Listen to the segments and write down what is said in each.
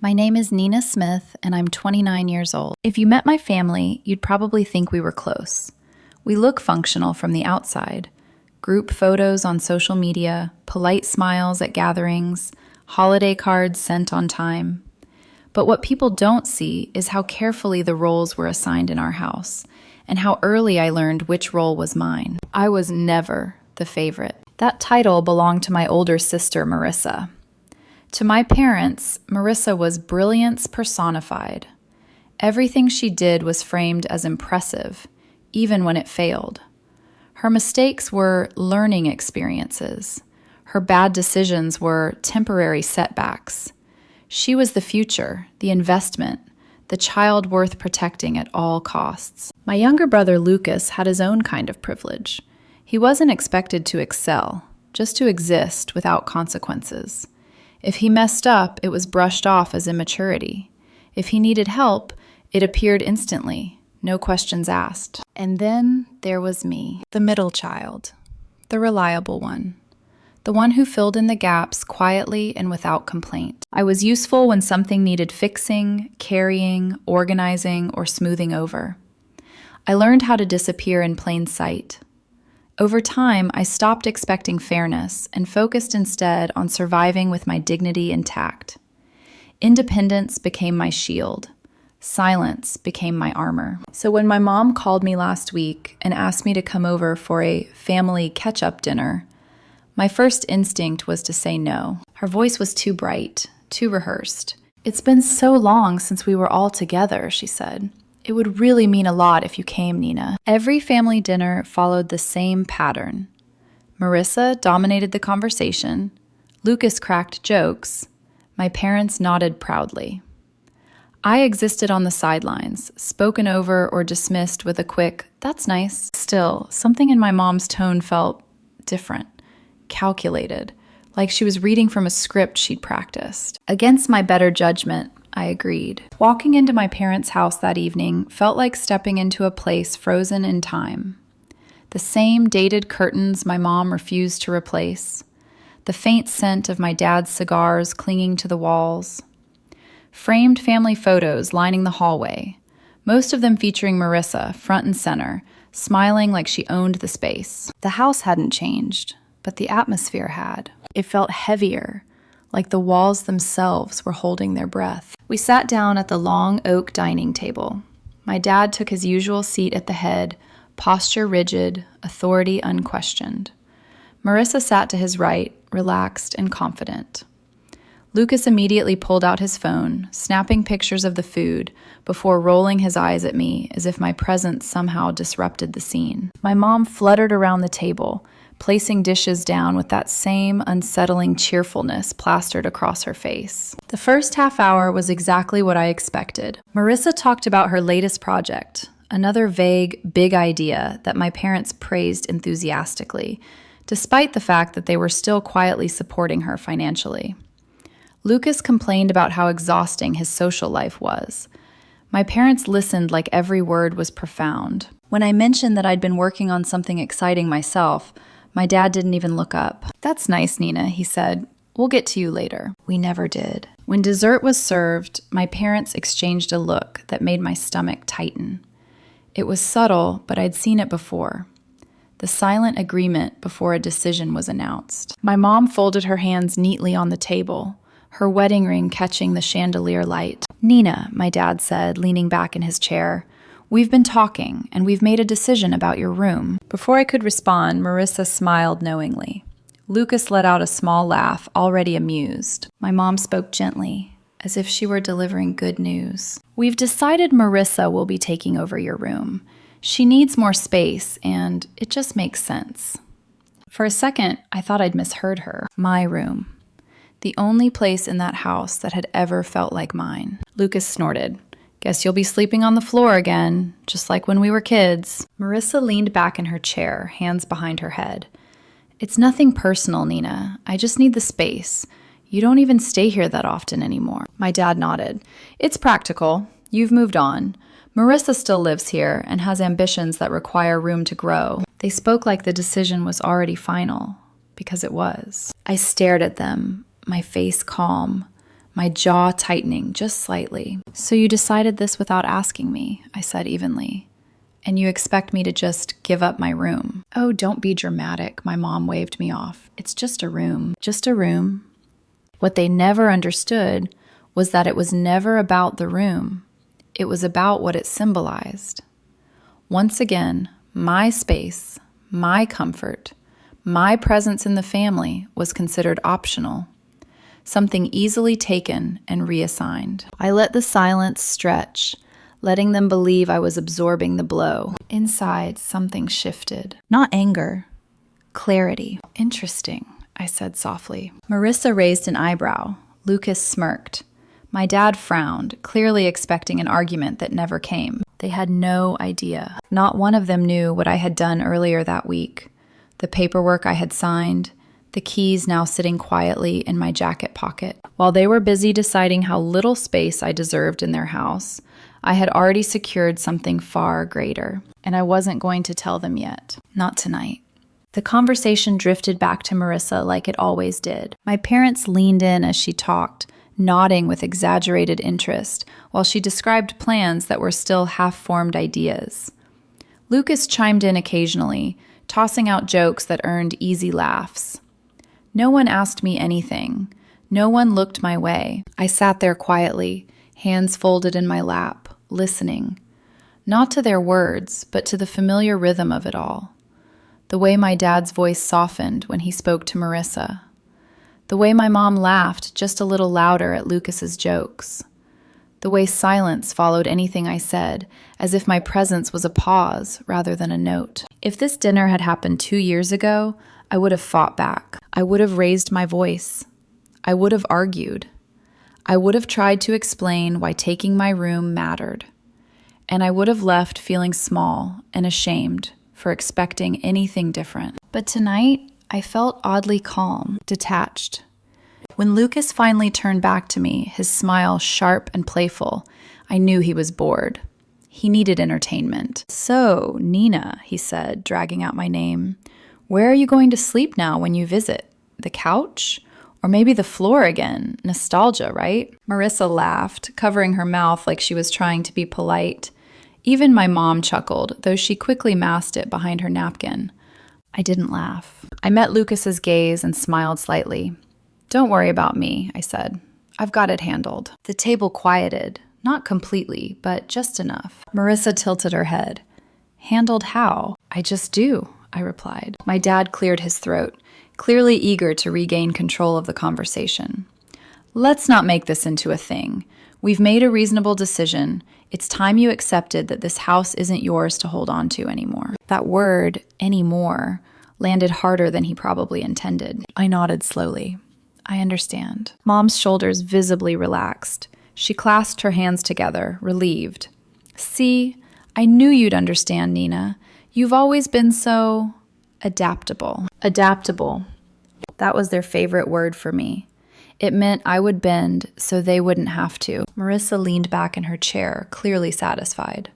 My name is Nina Smith, and I'm 29 years old. If you met my family, you'd probably think we were close. We look functional from the outside. Group photos on social media, polite smiles at gatherings, holiday cards sent on time. But what people don't see is how carefully the roles were assigned in our house, and how early I learned which role was mine. I was never the favorite. That title belonged to my older sister, Marissa. To my parents, Marissa was brilliance personified. Everything she did was framed as impressive, even when it failed. Her mistakes were learning experiences. Her bad decisions were temporary setbacks. She was the future, the investment, the child worth protecting at all costs. My younger brother Lucas had his own kind of privilege. He wasn't expected to excel, just to exist without consequences. If he messed up, it was brushed off as immaturity. If he needed help, it appeared instantly, no questions asked. And then there was me, the middle child, the reliable one, the one who filled in the gaps quietly and without complaint. I was useful when something needed fixing, carrying, organizing, or smoothing over. I learned how to disappear in plain sight. Over time, I stopped expecting fairness and focused instead on surviving with my dignity intact. Independence became my shield. Silence became my armor. So when my mom called me last week and asked me to come over for a family catch-up dinner, my first instinct was to say no. Her voice was too bright, too rehearsed. "It's been so long since we were all together," she said. "It would really mean a lot if you came, Nina." Every family dinner followed the same pattern. Marissa dominated the conversation. Lucas cracked jokes. My parents nodded proudly. I existed on the sidelines, spoken over or dismissed with a quick, "That's nice." Still, something in my mom's tone felt different, calculated, like she was reading from a script she'd practiced. Against my better judgment, I agreed. Walking into my parents' house that evening felt like stepping into a place frozen in time. The same dated curtains my mom refused to replace. The faint scent of my dad's cigars clinging to the walls. Framed family photos lining the hallway, most of them featuring Marissa front and center, smiling like she owned the space. The house hadn't changed, but the atmosphere had. It felt heavier, like the walls themselves were holding their breath. We sat down at the long oak dining table. My dad took his usual seat at the head, posture rigid, authority unquestioned. Marissa sat to his right, relaxed and confident. Lucas immediately pulled out his phone, snapping pictures of the food before rolling his eyes at me as if my presence somehow disrupted the scene. My mom fluttered around the table, placing dishes down with that same unsettling cheerfulness plastered across her face. The first half hour was exactly what I expected. Marissa talked about her latest project, another vague, big idea that my parents praised enthusiastically, despite the fact that they were still quietly supporting her financially. Lucas complained about how exhausting his social life was. My parents listened like every word was profound. When I mentioned that I'd been working on something exciting myself, my dad didn't even look up. "That's nice, Nina," he said. "We'll get to you later." We never did. When dessert was served, my parents exchanged a look that made my stomach tighten. It was subtle, but I'd seen it before. The silent agreement before a decision was announced. My mom folded her hands neatly on the table, her wedding ring catching the chandelier light. "Nina," my dad said, leaning back in his chair, "we've been talking, and we've made a decision about your room." Before I could respond, Marissa smiled knowingly. Lucas let out a small laugh, already amused. My mom spoke gently, as if she were delivering good news. "We've decided Marissa will be taking over your room. She needs more space, and it just makes sense." For a second, I thought I'd misheard her. My room. The only place in that house that had ever felt like mine. Lucas snorted. "Guess you'll be sleeping on the floor again, just like when we were kids." Marissa leaned back in her chair, hands behind her head. "It's nothing personal, Nina. I just need the space. You don't even stay here that often anymore." My dad nodded. "It's practical. You've moved on. Marissa still lives here and has ambitions that require room to grow." They spoke like the decision was already final, because it was. I stared at them, my face calm, my jaw tightening just slightly. "So you decided this without asking me," I said evenly. "And you expect me to just give up my room?" "Oh, don't be dramatic," my mom waved me off. "It's just a room. Just a room." What they never understood was that it was never about the room. It was about what it symbolized. Once again, my space, my comfort, my presence in the family was considered optional, something easily taken and reassigned. I let the silence stretch, letting them believe I was absorbing the blow. Inside, something shifted. Not anger, clarity. "Interesting," I said softly. Marissa raised an eyebrow. Lucas smirked. My dad frowned, clearly expecting an argument that never came. They had no idea. Not one of them knew what I had done earlier that week. The paperwork I had signed, the keys now sitting quietly in my jacket pocket. While they were busy deciding how little space I deserved in their house, I had already secured something far greater, and I wasn't going to tell them yet. Not tonight. The conversation drifted back to Marissa like it always did. My parents leaned in as she talked, nodding with exaggerated interest, while she described plans that were still half-formed ideas. Lucas chimed in occasionally, tossing out jokes that earned easy laughs. No one asked me anything. No one looked my way. I sat there quietly, hands folded in my lap, listening. Not to their words, but to the familiar rhythm of it all. The way my dad's voice softened when he spoke to Marissa. The way my mom laughed just a little louder at Lucas's jokes. The way silence followed anything I said, as if my presence was a pause rather than a note. If this dinner had happened 2 years ago, I would have fought back. I would have raised my voice. I would have argued. I would have tried to explain why taking my room mattered. And I would have left feeling small and ashamed for expecting anything different. But tonight, I felt oddly calm, detached. When Lucas finally turned back to me, his smile sharp and playful, I knew he was bored. He needed entertainment. "So, Nina," he said, dragging out my name, "where are you going to sleep now when you visit? The couch? Or maybe the floor again? Nostalgia, right?" Marissa laughed, covering her mouth like she was trying to be polite. Even my mom chuckled, though she quickly masked it behind her napkin. I didn't laugh. I met Lucas's gaze and smiled slightly. "Don't worry about me," I said. "I've got it handled." The table quieted, not completely, but just enough. Marissa tilted her head. "Handled how?" "I just do," I replied. My dad cleared his throat, clearly eager to regain control of the conversation. "Let's not make this into a thing. We've made a reasonable decision. It's time you accepted that this house isn't yours to hold on to anymore." That word, anymore, landed harder than he probably intended. I nodded slowly. "I understand." Mom's shoulders visibly relaxed. She clasped her hands together, relieved. "See, I knew you'd understand, Nina. You've always been so adaptable." Adaptable. That was their favorite word for me. It meant I would bend so they wouldn't have to. Marissa leaned back in her chair, clearly satisfied.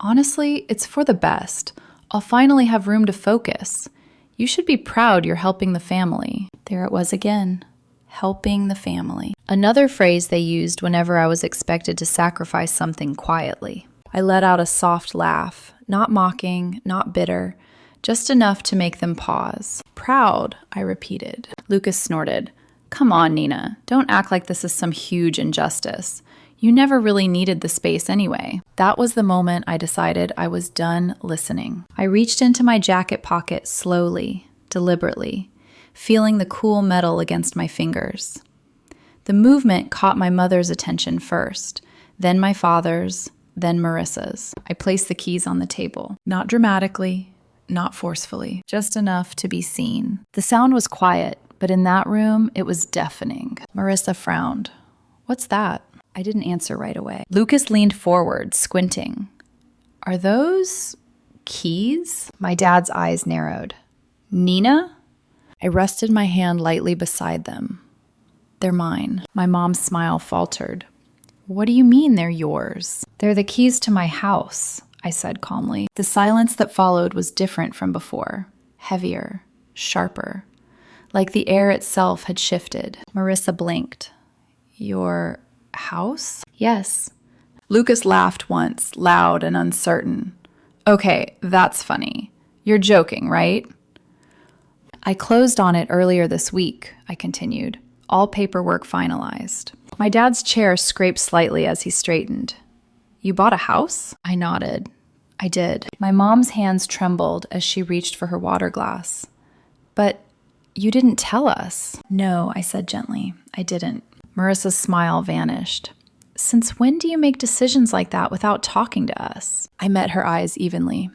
"Honestly, it's for the best. I'll finally have room to focus. You should be proud you're helping the family." There it was again. Helping the family. Another phrase they used whenever I was expected to sacrifice something quietly. I let out a soft laugh, not mocking, not bitter, just enough to make them pause. "Proud," I repeated. Lucas snorted. "Come on, Nina. Don't act like this is some huge injustice. You never really needed the space anyway." That was the moment I decided I was done listening. I reached into my jacket pocket slowly, deliberately, feeling the cool metal against my fingers. The movement caught my mother's attention first, then my father's, then Marissa's. I placed the keys on the table. Not dramatically, not forcefully, just enough to be seen. The sound was quiet, but in that room, it was deafening. Marissa frowned. "What's that?" I didn't answer right away. Lucas leaned forward, squinting. "Are those keys?" My dad's eyes narrowed. "Nina?" I rested my hand lightly beside them. "They're mine." My mom's smile faltered. "What do you mean they're yours?" "They're the keys to my house," I said calmly. The silence that followed was different from before. Heavier, sharper. Like the air itself had shifted. Marissa blinked. Your house? Yes. Lucas laughed once, loud and uncertain. Okay, that's funny. You're joking, right? I closed on it earlier this week, I continued, all paperwork finalized. My dad's chair scraped slightly as he straightened. You bought a house? I nodded. I did. My mom's hands trembled as she reached for her water glass. But you didn't tell us. No, I said gently. I didn't. Marissa's smile vanished. Since when do you make decisions like that without talking to us? I met her eyes evenly.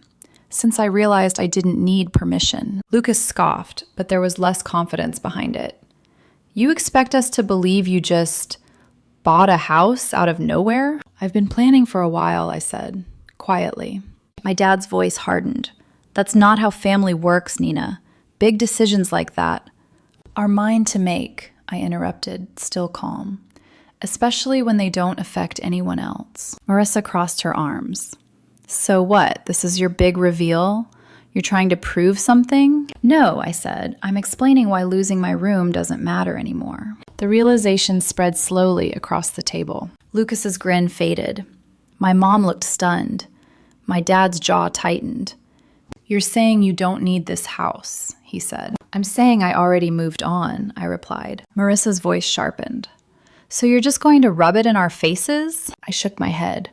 Since I realized I didn't need permission. Lucas scoffed, but there was less confidence behind it. You expect us to believe you just bought a house out of nowhere? I've been planning for a while, I said, quietly. My dad's voice hardened. That's not how family works, Nina. Big decisions like that are mine to make, I interrupted, still calm. Especially when they don't affect anyone else. Marissa crossed her arms. So what? This is your big reveal? You're trying to prove something? No, I said. I'm explaining why losing my room doesn't matter anymore. The realization spread slowly across the table. Lucas's grin faded. My mom looked stunned. My dad's jaw tightened. You're saying you don't need this house, he said. I'm saying I already moved on, I replied. Marissa's voice sharpened. So you're just going to rub it in our faces? I shook my head.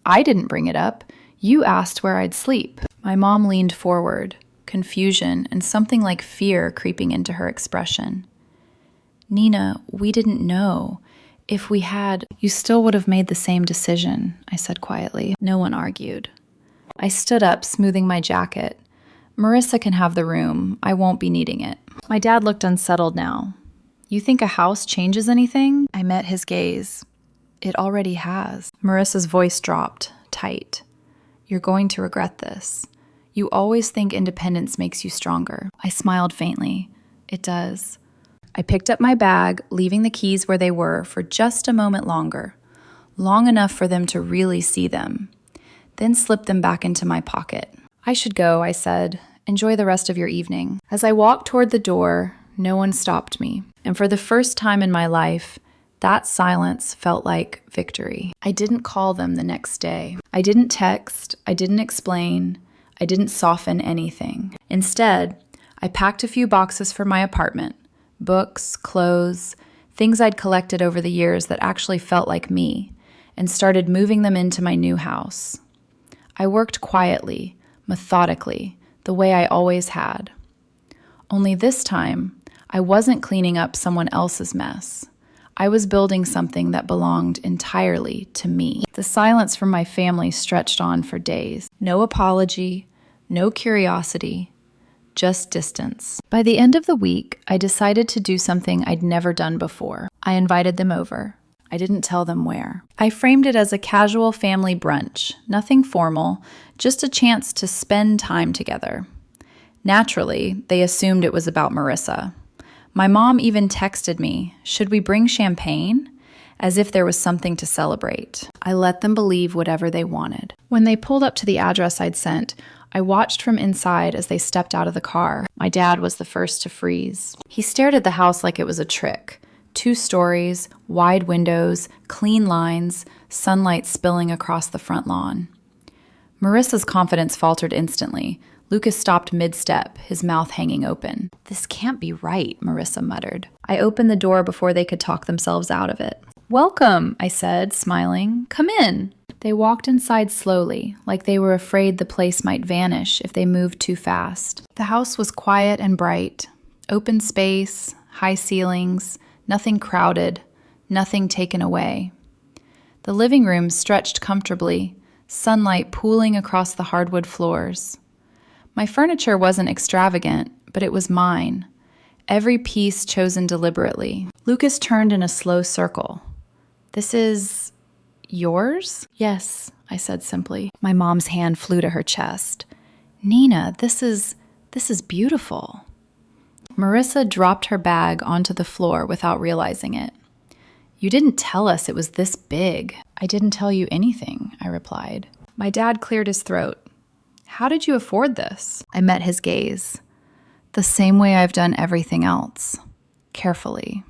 I didn't bring it up. You asked where I'd sleep. My mom leaned forward, confusion and something like fear creeping into her expression. Nina, we didn't know. If we had, you still would have made the same decision, I said quietly. No one argued. I stood up, smoothing my jacket. Marissa can have the room. I won't be needing it. My dad looked unsettled now. You think a house changes anything? I met his gaze. It already has. Marissa's voice dropped, tight. You're going to regret this. You always think independence makes you stronger. I smiled faintly. It does. I picked up my bag, leaving the keys where they were for just a moment longer, long enough for them to really see them, then slipped them back into my pocket. I should go, I said. Enjoy the rest of your evening. As I walked toward the door, no one stopped me, and for the first time in my life, that silence felt like victory. I didn't call them the next day. I didn't text. I didn't explain. I didn't soften anything. Instead, I packed a few boxes for my apartment, books, clothes, things I'd collected over the years that actually felt like me, and started moving them into my new house. I worked quietly, methodically, the way I always had. Only this time, I wasn't cleaning up someone else's mess. I was building something that belonged entirely to me. The silence from my family stretched on for days. No apology, no curiosity, just distance. By the end of the week, I decided to do something I'd never done before. I invited them over. I didn't tell them where. I framed it as a casual family brunch, nothing formal, just a chance to spend time together. Naturally, they assumed it was about Marissa. My mom even texted me, should we bring champagne? As if there was something to celebrate. I let them believe whatever they wanted. When they pulled up to the address I'd sent, I watched from inside as they stepped out of the car. My dad was the first to freeze. He stared at the house like it was a trick. 2 stories, wide windows, clean lines, sunlight spilling across the front lawn. Marissa's confidence faltered instantly. Lucas stopped mid-step, his mouth hanging open. This can't be right, Marissa muttered. I opened the door before they could talk themselves out of it. Welcome, I said, smiling. Come in. They walked inside slowly, like they were afraid the place might vanish if they moved too fast. The house was quiet and bright. Open space, high ceilings, nothing crowded, nothing taken away. The living room stretched comfortably, sunlight pooling across the hardwood floors. My furniture wasn't extravagant, but it was mine. Every piece chosen deliberately. Lucas turned in a slow circle. This is yours? Yes, I said simply. My mom's hand flew to her chest. Nina, this is beautiful. Marissa dropped her bag onto the floor without realizing it. You didn't tell us it was this big. I didn't tell you anything, I replied. My dad cleared his throat. How did you afford this? I met his gaze. The same way I've done everything else. Carefully.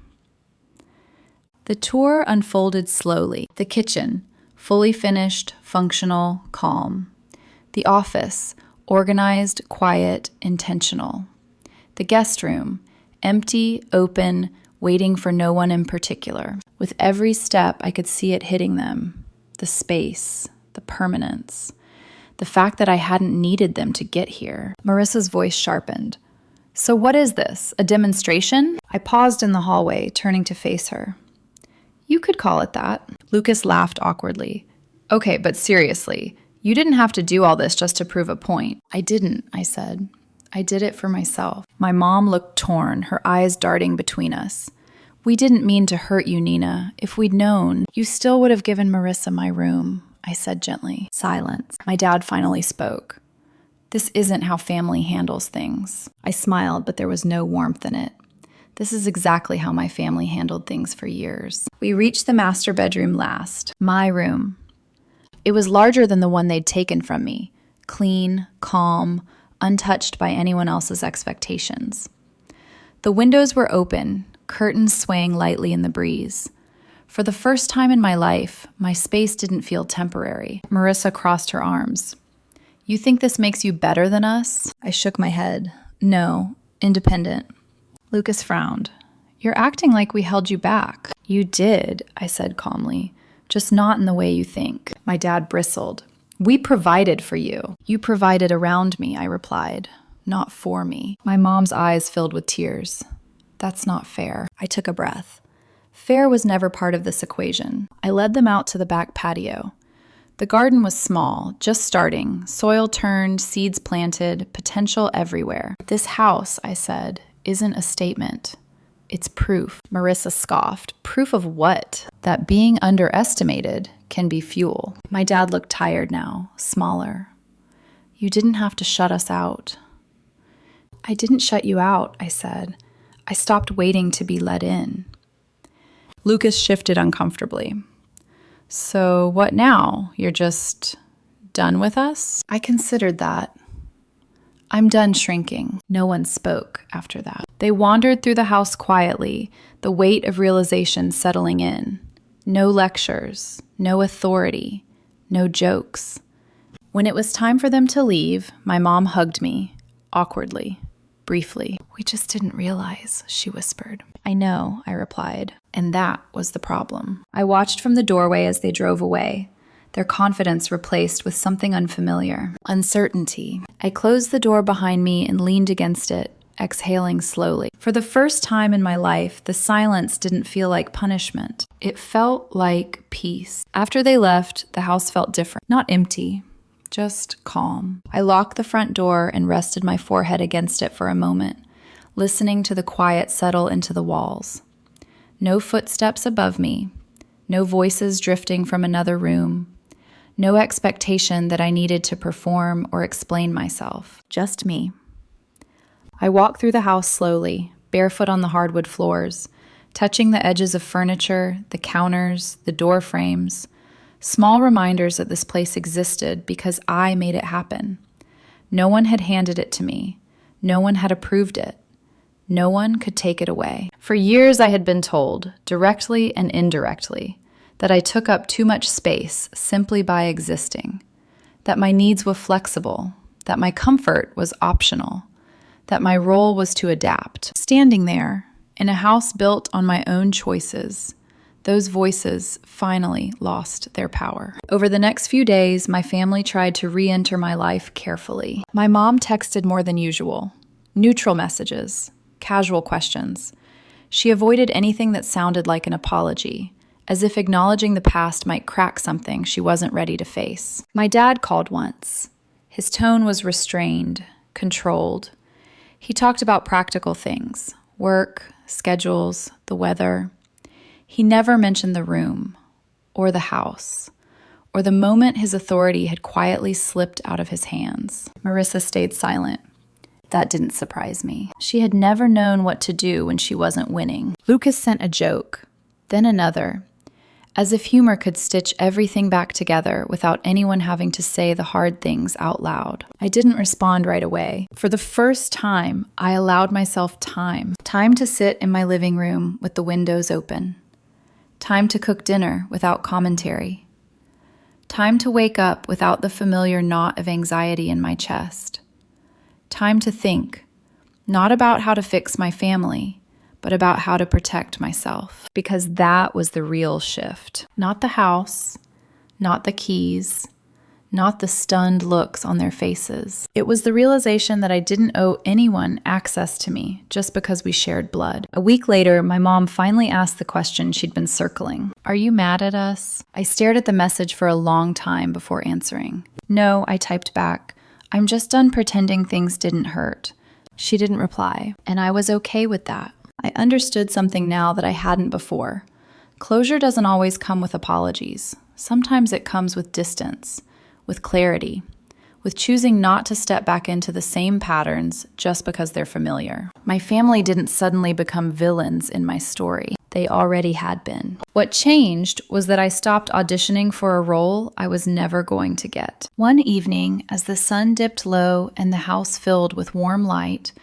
The tour unfolded slowly. The kitchen, fully finished, functional, calm. The office, organized, quiet, intentional. The guest room, empty, open, waiting for no one in particular. With every step, I could see it hitting them. The space, the permanence, the fact that I hadn't needed them to get here. Marissa's voice sharpened. So what is this, a demonstration? I paused in the hallway, turning to face her. You could call it that. Lucas laughed awkwardly. Okay, but seriously, you didn't have to do all this just to prove a point. I didn't, I said. I did it for myself. My mom looked torn, her eyes darting between us. We didn't mean to hurt you, Nina. If we'd known, you still would have given Marissa my room, I said gently. Silence. My dad finally spoke. This isn't how family handles things. I smiled, but there was no warmth in it. This is exactly how my family handled things for years. We reached the master bedroom last. My room. It was larger than the one they'd taken from me. Clean, calm, untouched by anyone else's expectations. The windows were open, curtains swaying lightly in the breeze. For the first time in my life, my space didn't feel temporary. Marissa crossed her arms. You think this makes you better than us? I shook my head. No, independent. Lucas frowned. You're acting like we held you back. You did, I said calmly, just not in the way you think. My dad bristled. We provided for you. You provided around me, I replied, not for me. My mom's eyes filled with tears. That's not fair. I took a breath. Fair was never part of this equation. I led them out to the back patio. The garden was small, just starting, soil turned, seeds planted, potential everywhere. This house, I said, isn't a statement. It's proof. Marissa scoffed. Proof of what? That being underestimated can be fuel. My dad looked tired now, smaller. You didn't have to shut us out. I didn't shut you out, I said. I stopped waiting to be let in. Lucas shifted uncomfortably. So what now? You're just done with us? I considered that. I'm done shrinking. No one spoke after that. They wandered through the house quietly, the weight of realization settling in. No lectures, no authority, no jokes. When it was time for them to leave, my mom hugged me, awkwardly, briefly. We just didn't realize, she whispered. I know, I replied, and that was the problem. I watched from the doorway as they drove away, their confidence replaced with something unfamiliar, uncertainty. I closed the door behind me and leaned against it, exhaling slowly. For the first time in my life, the silence didn't feel like punishment. It felt like peace. After they left, the house felt different. Not empty, just calm. I locked the front door and rested my forehead against it for a moment, listening to the quiet settle into the walls. No footsteps above me, no voices drifting from another room, no expectation that I needed to perform or explain myself. Just me. I walked through the house slowly, barefoot on the hardwood floors, touching the edges of furniture, the counters, the door frames, small reminders that this place existed because I made it happen. No one had handed it to me. No one had approved it. No one could take it away. For years I had been told, directly and indirectly, that I took up too much space simply by existing, that my needs were flexible, that my comfort was optional, that my role was to adapt. Standing there, in a house built on my own choices, those voices finally lost their power. Over the next few days, my family tried to re-enter my life carefully. My mom texted more than usual, neutral messages, casual questions. She avoided anything that sounded like an apology, as if acknowledging the past might crack something she wasn't ready to face. My dad called once. His tone was restrained, controlled. He talked about practical things, work, schedules, the weather. He never mentioned the room, or the house, or the moment his authority had quietly slipped out of his hands. Marissa stayed silent. That didn't surprise me. She had never known what to do when she wasn't winning. Lucas sent a joke, then another, as if humor could stitch everything back together without anyone having to say the hard things out loud. I didn't respond right away. For the first time, I allowed myself time to sit in my living room with the windows open. Time to cook dinner without commentary. Time to wake up without the familiar knot of anxiety in my chest. Time to think, not about how to fix my family, but about how to protect myself. Because that was the real shift. Not the house, not the keys, not the stunned looks on their faces. It was the realization that I didn't owe anyone access to me just because we shared blood. A week later, my mom finally asked the question she'd been circling. "Are you mad at us?" I stared at the message for a long time before answering. "No," I typed back. "I'm just done pretending things didn't hurt." She didn't reply, and I was okay with that. I understood something now that I hadn't before. Closure doesn't always come with apologies. Sometimes it comes with distance, with clarity, with choosing not to step back into the same patterns just because they're familiar. My family didn't suddenly become villains in my story. They already had been. What changed was that I stopped auditioning for a role I was never going to get. One evening, as the sun dipped low and the house filled with warm light,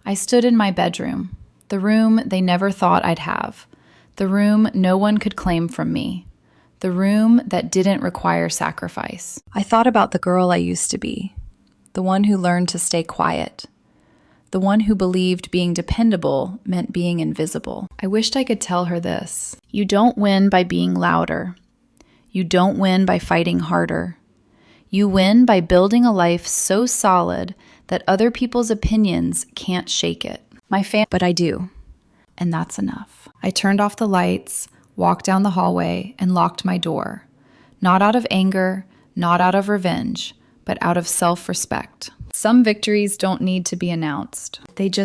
I stood in my bedroom, the room they never thought I'd have, the room no one could claim from me, the room that didn't require sacrifice. I thought about the girl I used to be, the one who learned to stay quiet, the one who believed being dependable meant being invisible. I wished I could tell her this. You don't win by being louder. You don't win by fighting harder. You win by building a life so solid that other people's opinions can't shake it. But I do, and that's enough. I turned off the lights, walked down the hallway, and locked my door. Not out of anger, not out of revenge, but out of self-respect. Some victories don't need to be announced. They just